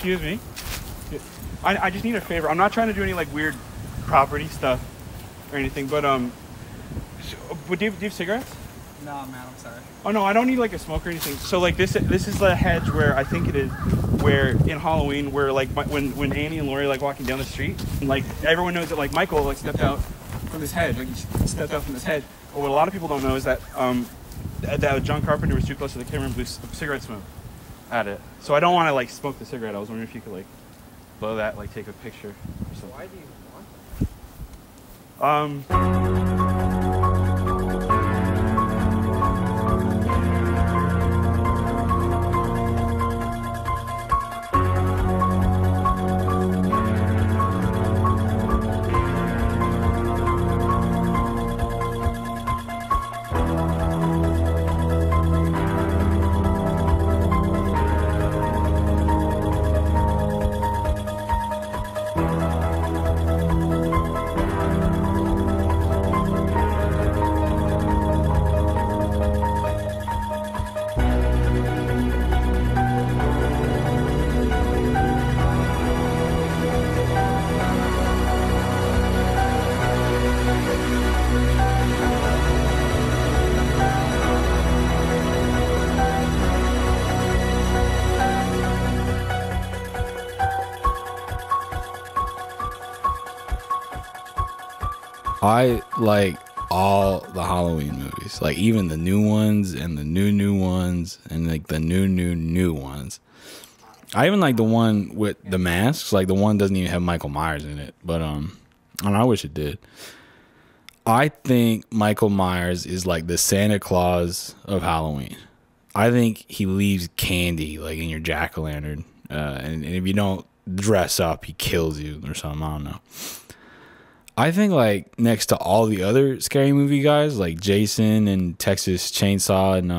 Excuse me. I just need a favor. I'm not trying to do any like weird property stuff or anything, but do you have cigarettes? No, man, I'm sorry. Oh no, I don't need like a smoke or anything. So like this is the hedge where I think it is where in Halloween where like when Annie and Lori like walking down the street, and like everyone knows that like Michael like stepped out from this hedge, like he stepped out from this hedge. But what a lot of people don't know is that that John Carpenter was too close to the camera and blew cigarette smoke at it. So I don't want to like smoke the cigarette. I was wondering if you could like blow that, like take a picture or something. Why do you want I like all the Halloween movies, like even the new ones and the new ones and like the new ones. I even like the one with the masks, like the one doesn't even have Michael Myers in it, but I wish it did. I think Michael Myers is like the Santa Claus of Halloween. I think he leaves candy like in your jack-o'-lantern, and if you don't dress up, he kills you or something. I don't know. I think like next to all the other scary movie guys like Jason and Texas Chainsaw and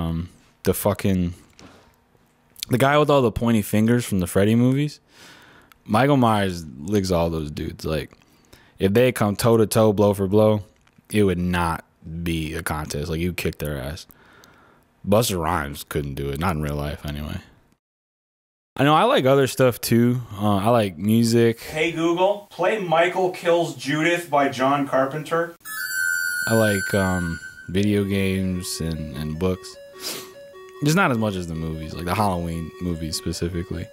the guy with all the pointy fingers from the Freddy movies, Michael Myers licks all those dudes. Like if they come toe to toe, blow for blow, it would not be a contest. Like you kick their ass. Busta Rhymes couldn't do it, not in real life anyway. I know I like other stuff too. I like music. Hey Google, play Michael Kills Judith by John Carpenter. I like video games and books. Just not as much as the movies, like the Halloween movies specifically.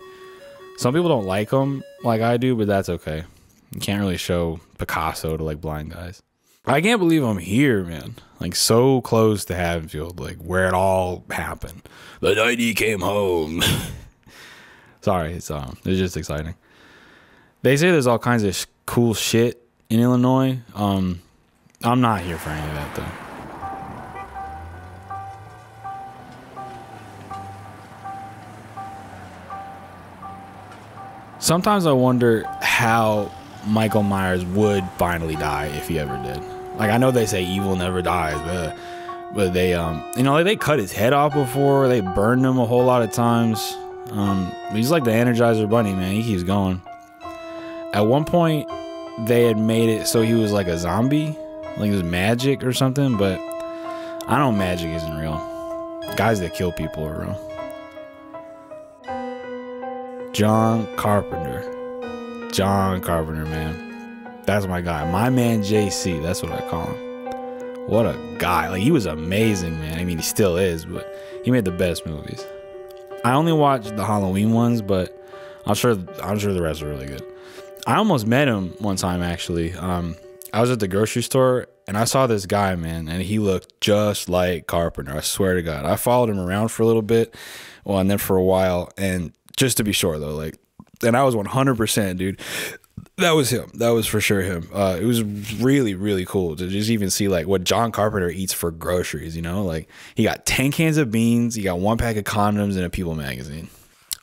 Some people don't like them like I do, but that's okay. You can't really show Picasso to like blind guys. I can't believe I'm here, man. Like so close to Haddonfield, like where it all happened. The night he came home. Sorry, it's just exciting. They say there's all kinds of cool shit in Illinois. I'm not here for any of that though. Sometimes I wonder how Michael Myers would finally die if he ever did. Like I know they say evil never dies, but they you know, like they cut his head off before. They burned him a whole lot of times. He's like the Energizer Bunny, man. He keeps going. At one point, they had made it so he was like a zombie, like it was magic or something. But I know magic isn't real. Guys that kill people are real. John Carpenter, man. That's my guy. My man JC. That's what I call him. What a guy. Like he was amazing, man. I mean, he still is, but he made the best movies. I only watched the Halloween ones, but I'm sure the rest are really good. I almost met him one time actually. I was at the grocery store and I saw this guy, man, and he looked just like Carpenter. I swear to God. I followed him around for a little bit, well, and then for a while, and just to be sure though, like, and I was 100%, dude. That was him. That was for sure him. It was really, really cool to just even see like what John Carpenter eats for groceries, you know? Like he got 10 cans of beans, he got 1 pack of condoms and a People magazine.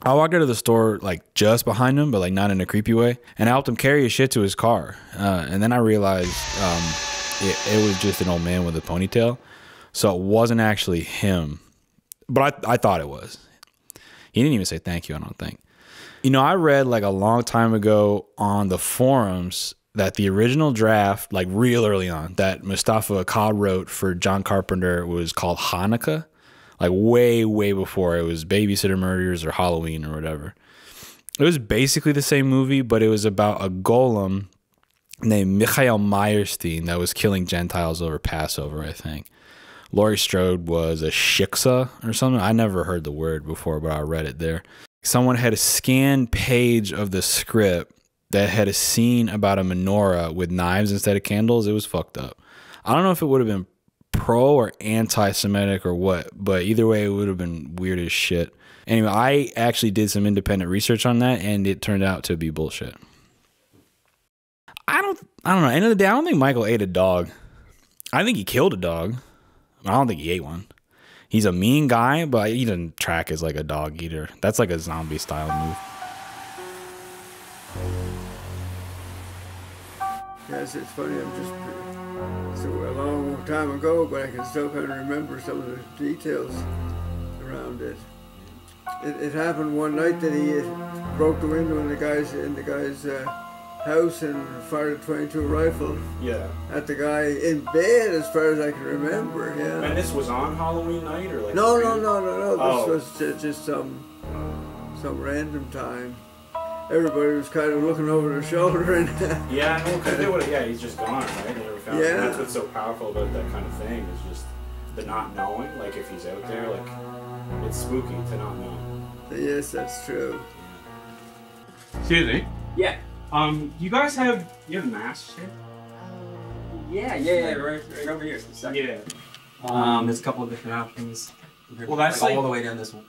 I walked out of the store like just behind him, but like not in a creepy way. And I helped him carry his shit to his car. And then I realized it was just an old man with a ponytail. So it wasn't actually him. But I thought it was. He didn't even say thank you, I don't think. You know, I read like a long time ago on the forums that the original draft, like real early on, that Mustafa Akkad wrote for John Carpenter was called Hanukkah. Like way, way before it was Babysitter Murders or Halloween or whatever. It was basically the same movie, but it was about a golem named Michael Meyerstein that was killing Gentiles over Passover, I think. Laurie Strode was a shiksa or something. I never heard the word before, but I read it there. Someone had a scanned page of the script that had a scene about a menorah with knives instead of candles. It was fucked up. I don't know if it would have been pro or anti-Semitic or what, but either way, it would have been weird as shit. Anyway, I actually did some independent research on that, and it turned out to be bullshit. I don't know. End of the day, I don't think Michael ate a dog. I think he killed a dog. I don't think he ate one. He's a mean guy, but he doesn't track as like a dog eater. That's like a zombie style move. Yes, it's funny. I'm just so a long time ago, but I can still kind of remember some of the details around it. It happened one night that he broke the window in the guy's house and fired a .22 rifle at the guy in bed, as far as I can remember. Yeah. And this was on Halloween night, or like? No. This was just some random time. Everybody was kind of looking over their shoulder and. Yeah, no, because they would. Yeah, he's just gone, right? They never found him. And that's what's so powerful about that kind of thing is just the not knowing. Like if he's out there, like it's spooky to not know. Yes, that's true. Excuse me. Yeah. You guys have masks here? Yeah, right over here. Yeah. There's a couple of different options. Well, that's all the way down this one.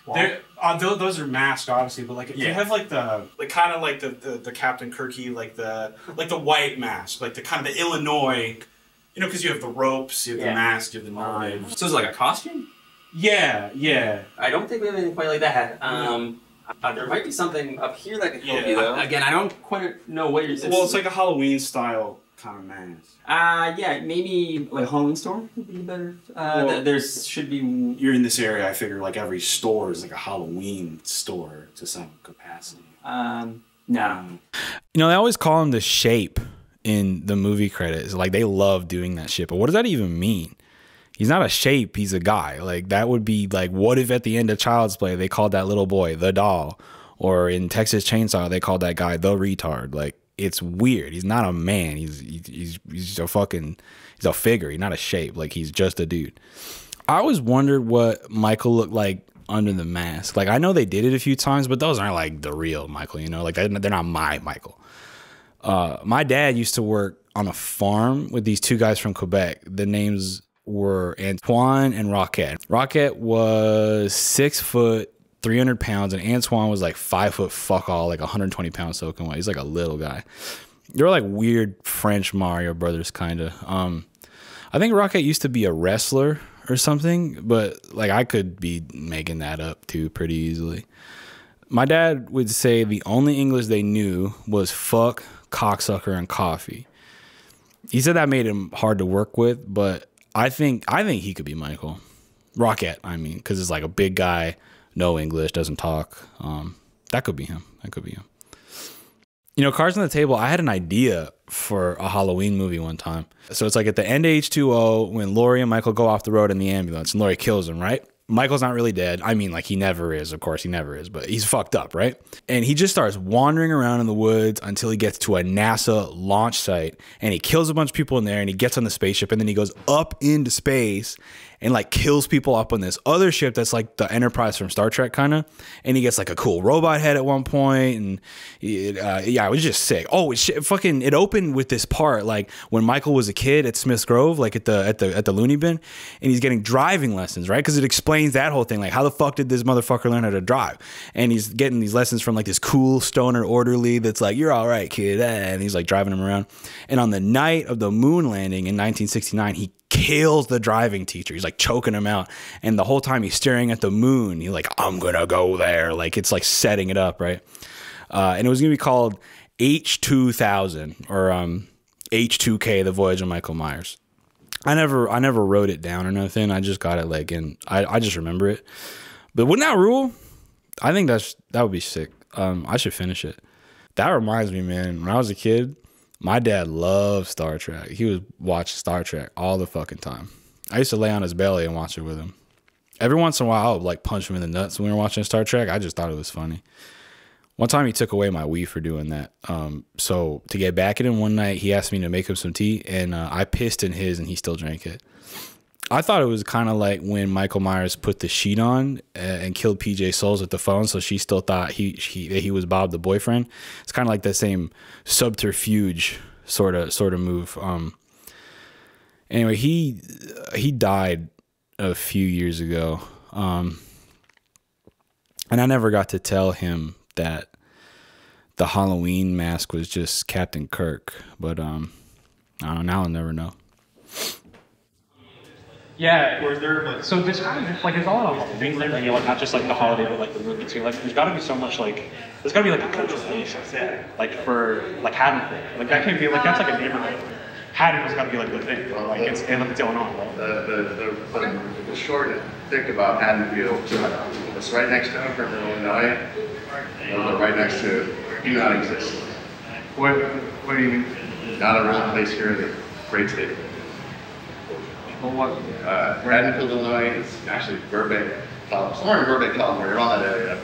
Those are masked, obviously, but like you have like the kind of like the Captain Kirky, like the white mask, like the kind of the Illinois, because you have the ropes, you have the mask, you have the knives. So it's like a costume? Yeah. I don't think we have anything quite like that. There might be something up here that could help you, though. Again, I don't quite know what you're saying. Well, it's like a Halloween style kind of mask. Yeah, maybe like a Halloween store would be better. There should be. You're in this area. I figure like every store is like a Halloween store to some capacity. No. They always call him the Shape in the movie credits. Like they love doing that shit. But what does that even mean? He's not a shape, he's a guy. Like that would be like, what if at the end of Child's Play they called that little boy the doll, or in Texas Chainsaw they called that guy the retard? Like it's weird. He's not a man. He's a fucking, he's a figure. He's not a shape. Like he's just a dude. I always wondered what Michael looked like under the mask. Like I know they did it a few times, but those aren't like the real Michael. Like they're not my Michael. My dad used to work on a farm with these two guys from Quebec. The names were Antoine and Rocket. Rocket was 6 foot, 300 pounds, and Antoine was like 5 foot fuck all, like 120 pounds soaking wet. He's like a little guy. They were like weird French Mario Brothers kind of. I think Rocket used to be a wrestler or something, but like I could be making that up too pretty easily. My dad would say the only English they knew was fuck, cocksucker, and coffee. He said that made him hard to work with, but I think he could be Michael. Rocket, I mean, because it's like a big guy, no English, doesn't talk. That could be him. Cards on the Table, I had an idea for a Halloween movie one time. So it's like at the end of H2O when Laurie and Michael go off the road in the ambulance and Laurie kills him, right? Michael's not really dead. I mean, like he never is. Of course, he never is, but he's fucked up, right? And he just starts wandering around in the woods until he gets to a NASA launch site and he kills a bunch of people in there and he gets on the spaceship and then he goes up into space and like kills people up on this other ship that's like the Enterprise from Star Trek kind of. And he gets like a cool robot head at one point, and it was just sick. Oh, it opened with this part like when Michael was a kid at Smith's Grove, like at the loony bin, and he's getting driving lessons, right? Because it explains that whole thing, like how the fuck did this motherfucker learn how to drive? And he's getting these lessons from like this cool stoner orderly that's like, you're all right, kid, and he's like driving him around. And on the night of the moon landing in 1969, he kills the driving teacher. He's like choking him out, and the whole time he's staring at the moon. He's like, I'm gonna go there. Like it's like setting it up, right? And it was gonna be called H2000 or H2K, The Voyage of Michael Myers. I never wrote it down or nothing. I just got it like in. I just remember it. But wouldn't that rule? I think that would be sick. I should finish it. That reminds me, man. When I was a kid, my dad loved Star Trek. He would watch Star Trek all the fucking time. I used to lay on his belly and watch it with him. Every once in a while, I would like punch him in the nuts when we were watching Star Trek. I just thought it was funny. One time he took away my weed for doing that. So to get back at him one night, he asked me to make him some tea, and I pissed in his, and he still drank it. I thought it was kind of like when Michael Myers put the sheet on and killed PJ Souls with the phone, so she still thought he was Bob the boyfriend. It's kind of like the same subterfuge sort of move. Anyway, he died a few years ago, and I never got to tell him that the Halloween mask was just Captain Kirk, but I don't know, now I'll never know. Yeah, where they're so there's kind of just like it's all about Halloween, like, like not just like the holiday, but like the movie too. Like there's got to be so much like there's got to be like a cultural base, like for like Haddonfield. Like that can't be like that's like a neighborhood. Haddonfield's got to be like the thing, like it's Illinois. The short and thick about Haddonfield, it's right next to Haddonfield, Illinois. They're right next to do not exist. What do you mean? Not a real place here in the great state. Well, what? Haddonfield, Illinois is actually Burbank, California. Somewhere in Burbank, California, around that area.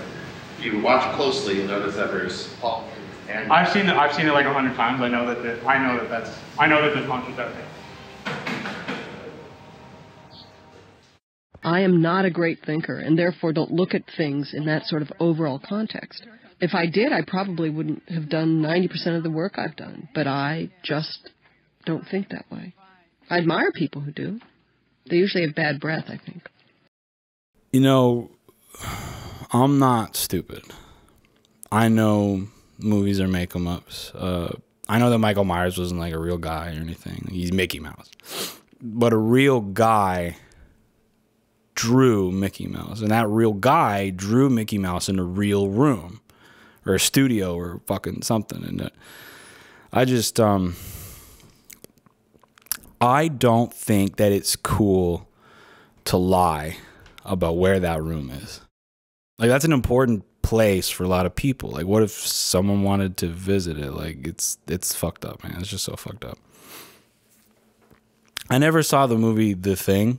If you watch it closely, you'll notice that there's palm trees. And I've seen it like 100 times. I know that there's monsters out there. I am not a great thinker, and therefore don't look at things in that sort of overall context. If I did, I probably wouldn't have done 90% of the work I've done, but I just don't think that way. I admire people who do. They usually have bad breath, I think. You know, I'm not stupid. I know movies are make-em-ups. I know that Michael Myers wasn't like a real guy or anything. He's Mickey Mouse. But a real guy drew Mickey Mouse. And that real guy drew Mickey Mouse in a real room. Or a studio or fucking something. And I just... I don't think that it's cool to lie about where that room is. Like, that's an important place for a lot of people. Like, what if someone wanted to visit it? Like, it's fucked up, man. It's just so fucked up. I never saw the movie The Thing,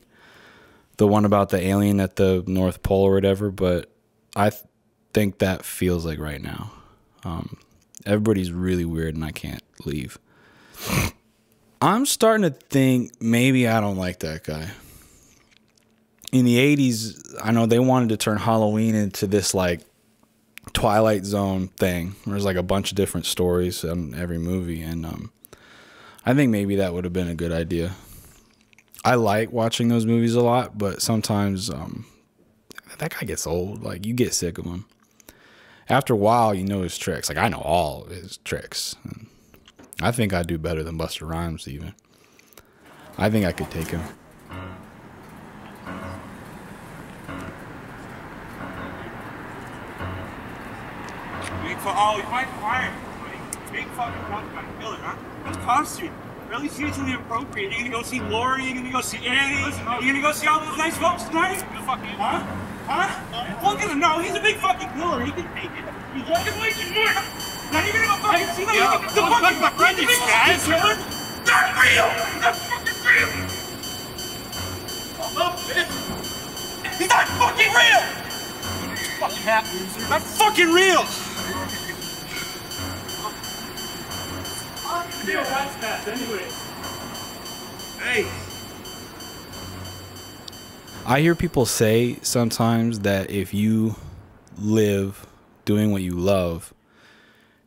the one about the alien at the North Pole or whatever, but I think that feels like right now. Everybody's really weird and I can't leave. I'm starting to think maybe I don't like that guy. In the 80s, I know they wanted to turn Halloween into this like Twilight Zone thing. There's like a bunch of different stories in every movie, and I think maybe that would have been a good idea. I like watching those movies a lot, but sometimes that guy gets old. Like, you get sick of him. After a while, you know his tricks. Like, I know all of his tricks. And I think I do better than Busta Rhymes even. I think I could take him. Big fucking fucking killer, huh? What's costume? Really hugely appropriate. You gonna go see Lori? You gonna go see Annie? You gonna go see all those nice folks tonight? Huh? Huh? Look at him. No, he's a big fucking killer. He can take it. He's walking away from me. Now you're gonna go fucking see the fucking big guys. They're real. They're fucking real. He's not fucking real. Fucking hat loser. Not fucking real. Yeah, that's that. Anyway. Hey. I hear people say sometimes that if you live doing what you love,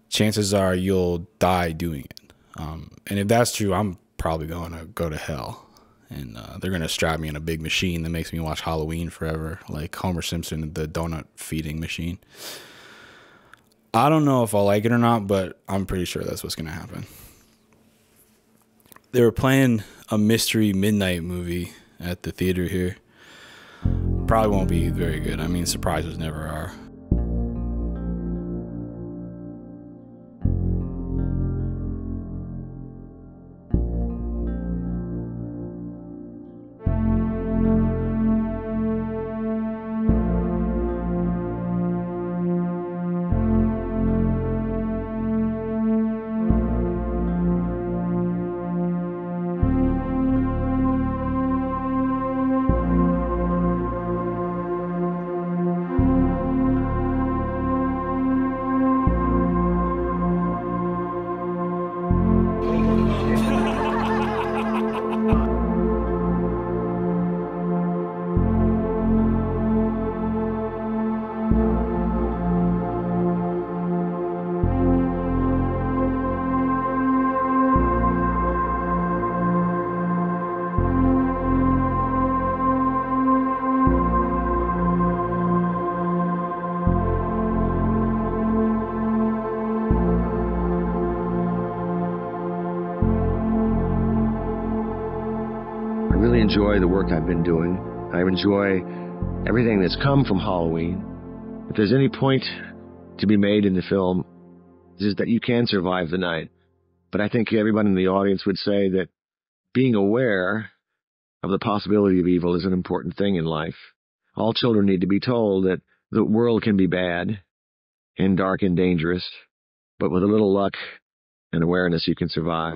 chances are you'll die doing it. And if that's true, I'm probably going to go to hell. And they're going to strap me in a big machine that makes me watch Halloween forever, like Homer Simpson, the donut feeding machine. I don't know if I'll like it or not, but I'm pretty sure that's what's going to happen. They were playing a mystery midnight movie at the theater here. Probably won't be very good. I mean, surprises never are. really enjoy the work I've been doing. I enjoy everything that's come from Halloween. If there's any point to be made in the film, it is that you can survive the night. But I think everyone in the audience would say that being aware of the possibility of evil is an important thing in life. All children need to be told that the world can be bad and dark and dangerous, but with a little luck and awareness, you can survive.